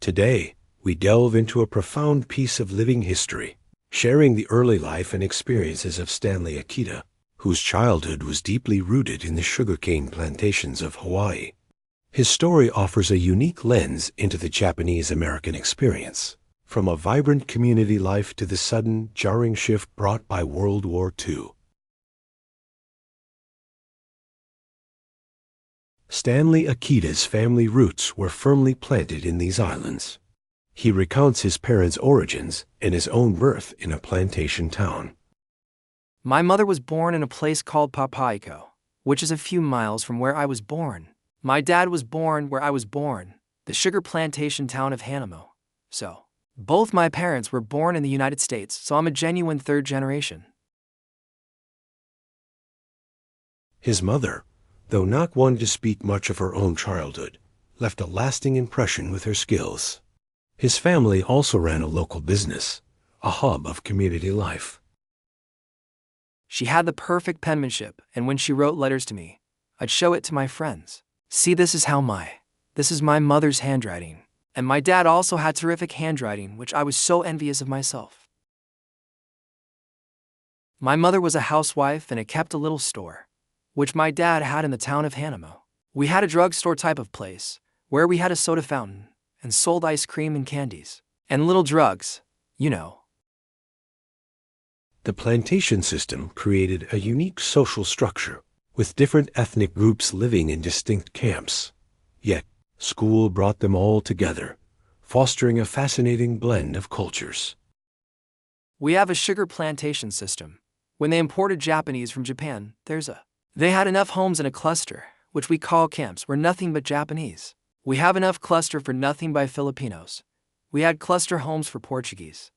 Today, we delve into a profound piece of living history, sharing the early life and experiences of Stanley Akita, whose childhood was deeply rooted in the sugarcane plantations of Hawaii. His story offers a unique lens into the Japanese-American experience, from a vibrant community life to the sudden, jarring shift brought by World War II. Stanley Akita's family roots were firmly planted in these islands. He recounts his parents' origins and his own birth in a plantation town. My mother was born in a place called Papaico, which is a few miles from where I was born. My dad was born where I was born, the sugar plantation town of Hanamo. So, both my parents were born in the United States, so I'm a genuine third generation. His mother, though not one to speak much of her own childhood, left a lasting impression with her skills. His family also ran a local business, a hub of community life. She had the perfect penmanship, and when she wrote letters to me, I'd show it to my friends. See, this is my mother's handwriting. And my dad also had terrific handwriting, which I was so envious of myself. My mother was a housewife and it kept a little store, which my dad had in the town of Hanamo. We had a drugstore type of place, where we had a soda fountain, and sold ice cream and candies, and little drugs, you know. The plantation system created a unique social structure, with different ethnic groups living in distinct camps. Yet, school brought them all together, fostering a fascinating blend of cultures. We have a sugar plantation system. When they imported Japanese from Japan, they had enough homes in a cluster, which we call camps, were nothing but Japanese. We have enough cluster for nothing by Filipinos. We had cluster homes for Portuguese.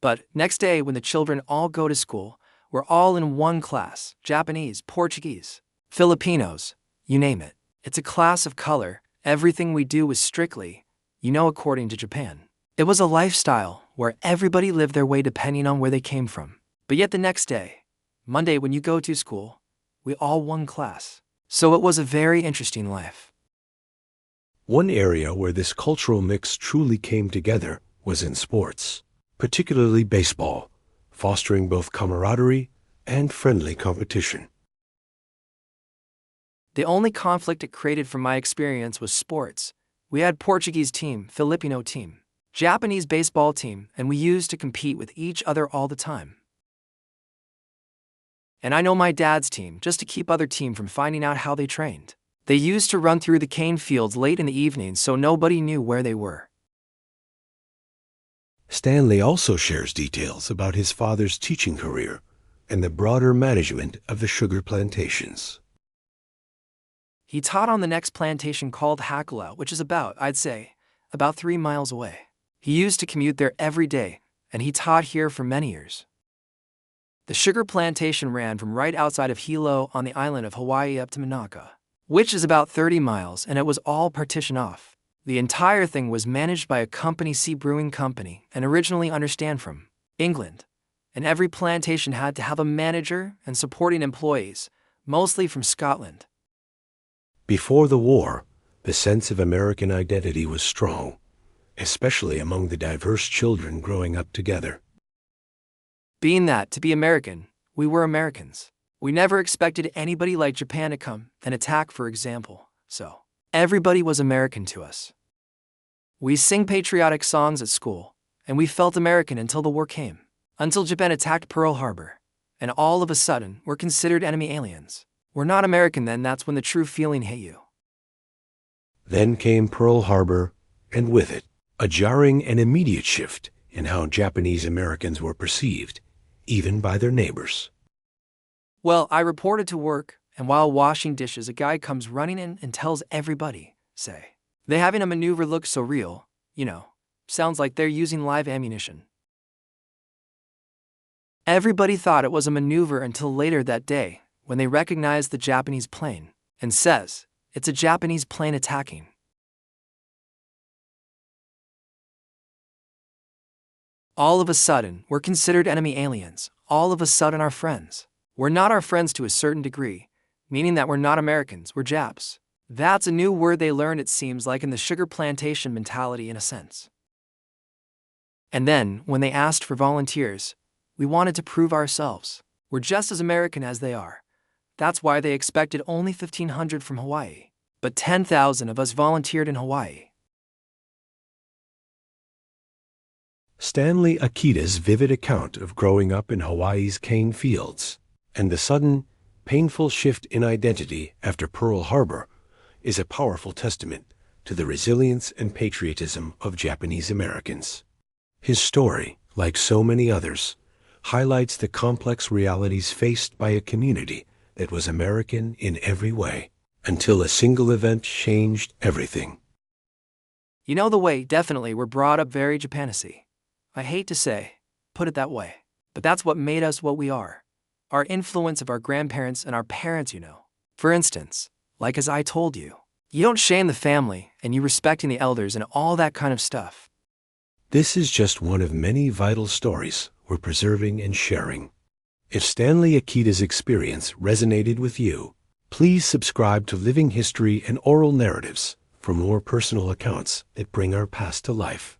But next day when the children all go to school, we're all in one class, Japanese, Portuguese, Filipinos, you name it. It's a class of color. Everything we do was strictly, according to Japan. It was a lifestyle where everybody lived their way depending on where they came from. But yet the next day, Monday when you go to school, we all one class. So it was a very interesting life. One area where this cultural mix truly came together was in sports, particularly baseball, fostering both camaraderie and friendly competition. The only conflict it created from my experience was sports. We had Portuguese team, Filipino team, Japanese baseball team, and we used to compete with each other all the time. And I know my dad's team just to keep other team from finding out how they trained. They used to run through the cane fields late in the evening so nobody knew where they were. Stanley also shares details about his father's teaching career and the broader management of the sugar plantations. He taught on the next plantation called Hakala, which is about 3 miles away. He used to commute there every day, and he taught here for many years. The sugar plantation ran from right outside of Hilo on the island of Hawaii up to Manaka, which is about 30 miles, and it was all partitioned off. The entire thing was managed by a company, Sea Brewing Company, and originally understand from England. And every plantation had to have a manager and supporting employees, mostly from Scotland. Before the war, the sense of American identity was strong, especially among the diverse children growing up together. Being that, to be American, we were Americans. We never expected anybody like Japan to come and attack, for example, so everybody was American to us. We sing patriotic songs at school, and we felt American until the war came, until Japan attacked Pearl Harbor, and all of a sudden, we're considered enemy aliens. We're not American then, that's when the true feeling hit you. Then came Pearl Harbor, and with it, a jarring and immediate shift in how Japanese Americans were perceived, even by their neighbors. Well, I reported to work, and while washing dishes, a guy comes running in and tells everybody, they having a maneuver look so real, sounds like they're using live ammunition. Everybody thought it was a maneuver until later that day, when they recognized the Japanese plane, and says, it's a Japanese plane attacking. All of a sudden, we're considered enemy aliens. All of a sudden, our friends. We're not our friends to a certain degree, meaning that we're not Americans, we're Japs. That's a new word they learned, it seems like, in the sugar plantation mentality in a sense. And then, when they asked for volunteers, we wanted to prove ourselves. We're just as American as they are. That's why they expected only 1,500 from Hawaii. But 10,000 of us volunteered in Hawaii. Stanley Akita's vivid account of growing up in Hawaii's cane fields and the sudden, painful shift in identity after Pearl Harbor is a powerful testament to the resilience and patriotism of Japanese Americans. His story, like so many others, highlights the complex realities faced by a community that was American in every way, until a single event changed everything. You know, the way, definitely, we're brought up very Japanesy. I hate to say, put it that way, but that's what made us what we are. Our influence of our grandparents and our parents, you know. For instance, like as I told you, you don't shame the family and you respecting the elders and all that kind of stuff. This is just one of many vital stories we're preserving and sharing. If Stanley Akita's experience resonated with you, please subscribe to Living History and Oral Narratives for more personal accounts that bring our past to life.